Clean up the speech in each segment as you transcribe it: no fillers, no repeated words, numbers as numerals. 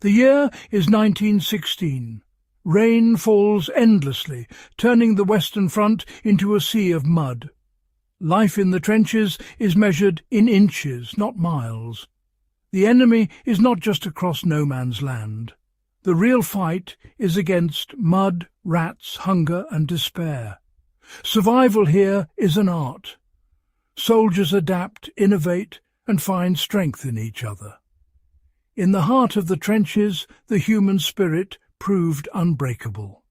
The year is 1916. Rain falls endlessly, turning the Western Front into a sea of mud. Life in the trenches is measured in inches, not miles. The enemy is not just across no man's land. The real fight is against mud, rats, hunger and despair. Survival here is an art. Soldiers adapt, innovate and find strength in each other. In the heart of the trenches, the human spirit proved unbreakable.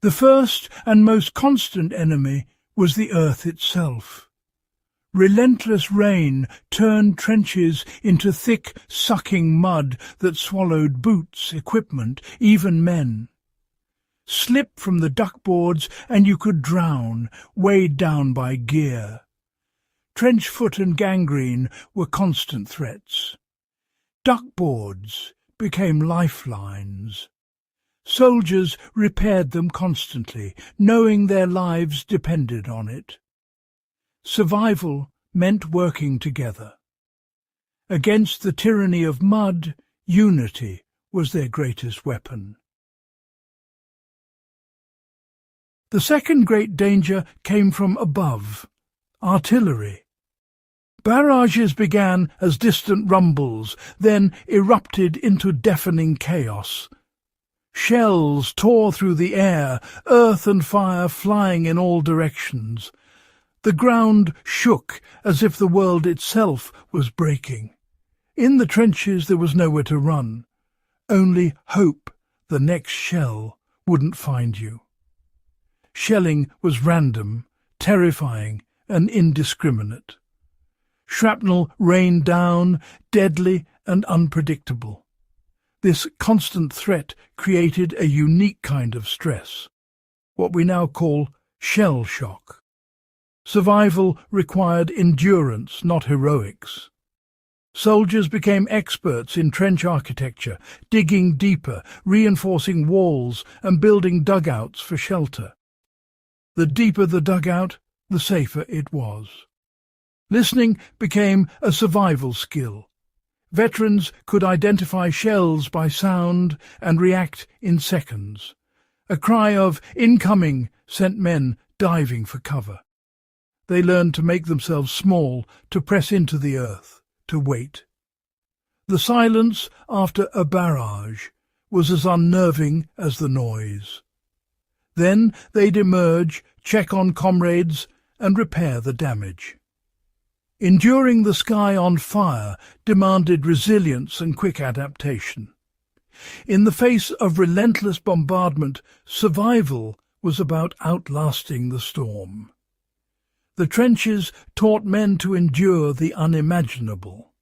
The first and most constant enemy was the earth itself. Relentless rain turned trenches into thick, sucking mud that swallowed boots, equipment, even men. Slip from the duckboards and you could drown, weighed down by gear. Trench foot and gangrene were constant threats. Duckboards became lifelines. Soldiers repaired them constantly, knowing their lives depended on it. Survival meant working together. Against the tyranny of mud, unity was their greatest weapon. The second great danger came from above: artillery. Barrages began as distant rumbles, then erupted into deafening chaos. Shells tore through the air, earth and fire flying in all directions. The ground shook as if the world itself was breaking. In the trenches there was nowhere to run. Only hope the next shell wouldn't find you. Shelling was random, terrifying and indiscriminate. Shrapnel rained down, deadly and unpredictable. This constant threat created a unique kind of stress, what we now call shell shock. Survival required endurance, not heroics. Soldiers became experts in trench architecture, digging deeper, reinforcing walls and building dugouts for shelter. The deeper the dugout, the safer it was. Listening became a survival skill. Veterans could identify shells by sound and react in seconds. A cry of "incoming" sent men diving for cover. They learned to make themselves small, to press into the earth, to wait. The silence after a barrage was as unnerving as the noise. Then they'd emerge, check on comrades and repair the damage. Enduring the sky on fire demanded resilience and quick adaptation. In the face of relentless bombardment, survival was about outlasting the storm. The trenches taught men to endure the unimaginable.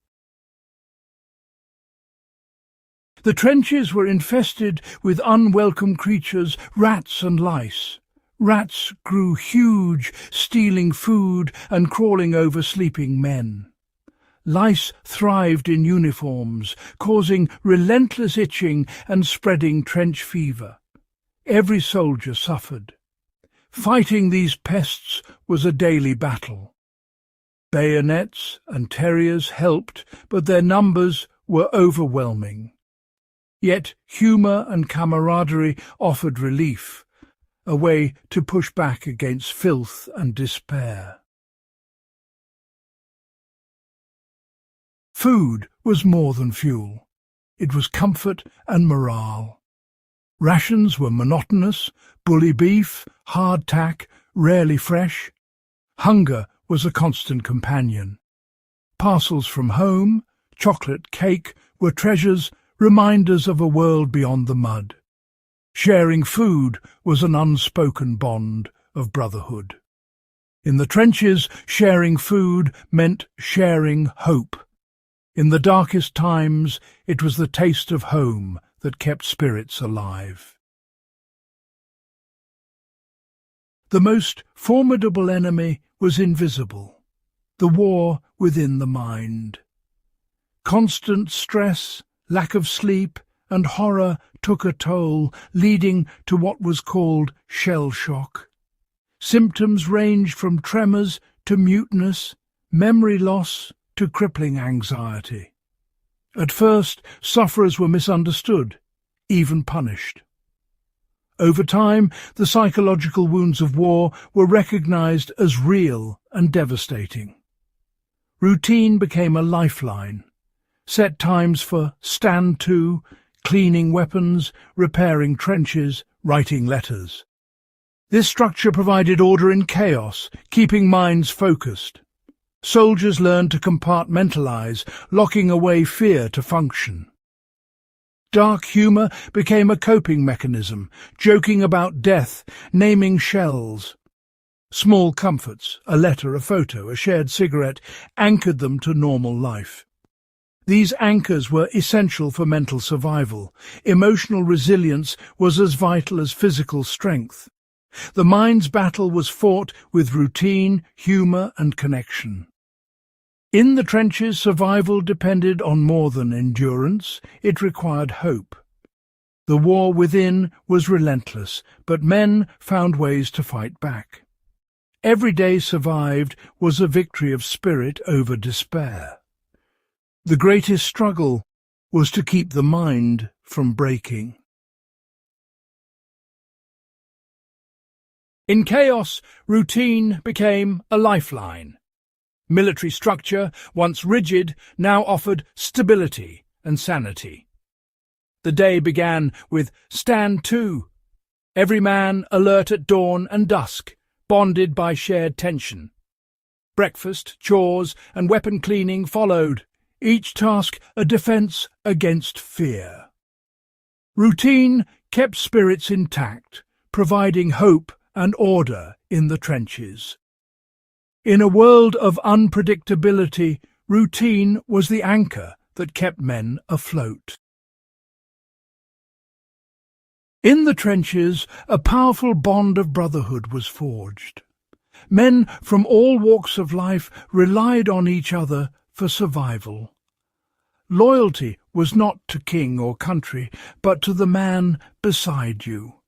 The trenches were infested with unwelcome creatures, rats and lice. Rats grew huge, stealing food and crawling over sleeping men. Lice thrived in uniforms, causing relentless itching and spreading trench fever. Every soldier suffered. Fighting these pests was a daily battle. Bayonets and terriers helped, but their numbers were overwhelming. Yet humour and camaraderie offered relief, a way to push back against filth and despair. Food was more than fuel. It was comfort and morale. Rations were monotonous, bully beef, hardtack, rarely fresh. Hunger was a constant companion. Parcels from home, chocolate, cake were treasures, reminders of a world beyond the mud. Sharing food was an unspoken bond of brotherhood. In the trenches, sharing food meant sharing hope. In the darkest times, it was the taste of home that kept spirits alive. The most formidable enemy was invisible, the war within the mind. Constant stress, lack of sleep, and horror took a toll, leading to what was called shell shock. Symptoms ranged from tremors to muteness, memory loss to crippling anxiety. At first, sufferers were misunderstood, even punished. Over time, the psychological wounds of war were recognized as real and devastating. Routine became a lifeline. Set times for stand to, cleaning weapons, repairing trenches, writing letters. This structure provided order in chaos, keeping minds focused. Soldiers learned to compartmentalize, locking away fear to function. Dark humour became a coping mechanism, joking about death, naming shells. Small comforts, a letter, a photo, a shared cigarette, anchored them to normal life. These anchors were essential for mental survival. Emotional resilience was as vital as physical strength. The mind's battle was fought with routine, humour and connection. In the trenches, survival depended on more than endurance, it required hope. The war within was relentless, but men found ways to fight back. Every day survived was a victory of spirit over despair. The greatest struggle was to keep the mind from breaking. In chaos, routine became a lifeline. Military structure, once rigid, now offered stability and sanity. The day began with stand to, every man alert at dawn and dusk, bonded by shared tension. Breakfast, chores, and weapon cleaning followed, each task a defence against fear. Routine kept spirits intact, providing hope and order in the trenches. In a world of unpredictability, routine was the anchor that kept men afloat. In the trenches, a powerful bond of brotherhood was forged. Men from all walks of life relied on each other for survival. Loyalty was not to king or country, but to the man beside you.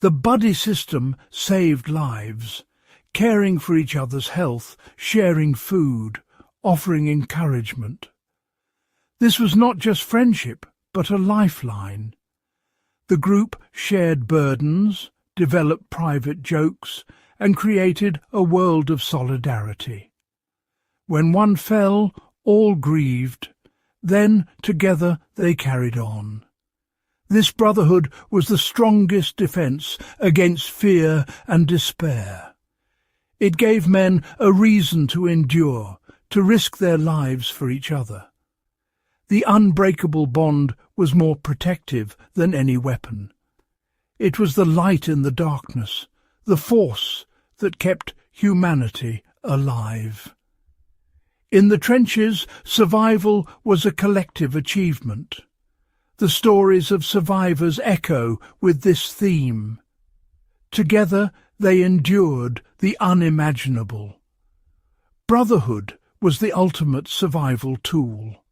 The buddy system saved lives, caring for each other's health, sharing food, offering encouragement. This was not just friendship, but a lifeline. The group shared burdens, developed private jokes, and created a world of solidarity. When one fell, all grieved. Then, together, they carried on. This brotherhood was the strongest defence against fear and despair. It gave men a reason to endure, to risk their lives for each other. The unbreakable bond was more protective than any weapon. It was the light in the darkness, the force that kept humanity alive. In the trenches, survival was a collective achievement. The stories of survivors echo with this theme. Together they endured the unimaginable. Brotherhood was the ultimate survival tool.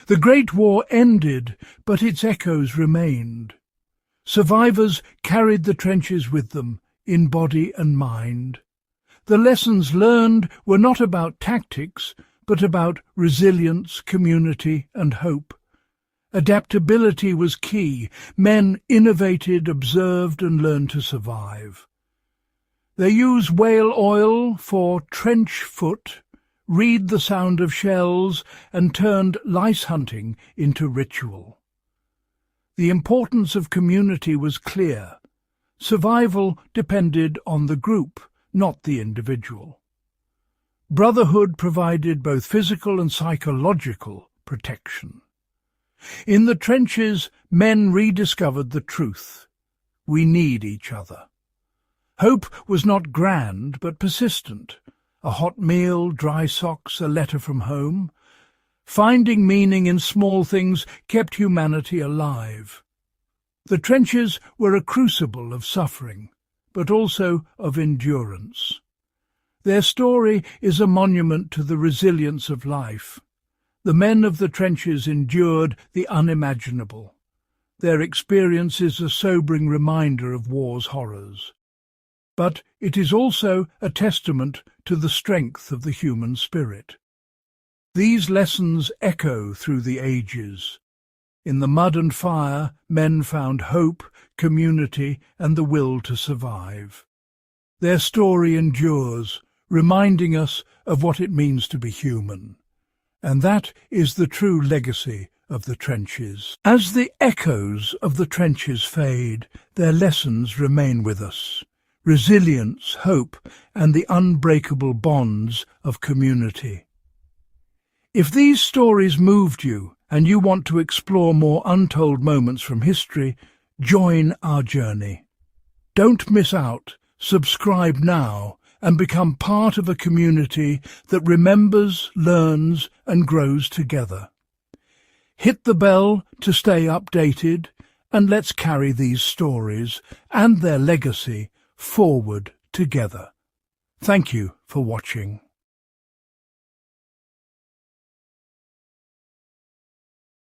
The Great War ended, but its echoes remained. Survivors carried the trenches with them, in body and mind. The lessons learned were not about tactics, but about resilience, community and hope. Adaptability was key. Men innovated, observed and learned to survive. They used whale oil for trench foot, read the sound of shells and turned lice hunting into ritual. The importance of community was clear. Survival depended on the group, not the individual. Brotherhood provided both physical and psychological protection. In the trenches, men rediscovered the truth. We need each other. Hope was not grand, but persistent. A hot meal, dry socks, a letter from home. Finding meaning in small things kept humanity alive. The trenches were a crucible of suffering, but also of endurance. Their story is a monument to the resilience of life. The men of the trenches endured the unimaginable. Their experience is a sobering reminder of war's horrors. But it is also a testament to the strength of the human spirit. These lessons echo through the ages. In the mud and fire, men found hope, community, and the will to survive. Their story endures, reminding us of what it means to be human. And that is the true legacy of the trenches. As the echoes of the trenches fade, their lessons remain with us. Resilience, hope, and the unbreakable bonds of community. If these stories moved you and you want to explore more untold moments from history, join our journey. Don't miss out. Subscribe now and become part of a community that remembers, learns, and grows together. Hit the bell to stay updated, and let's carry these stories and their legacy forward together. Thank you for watching.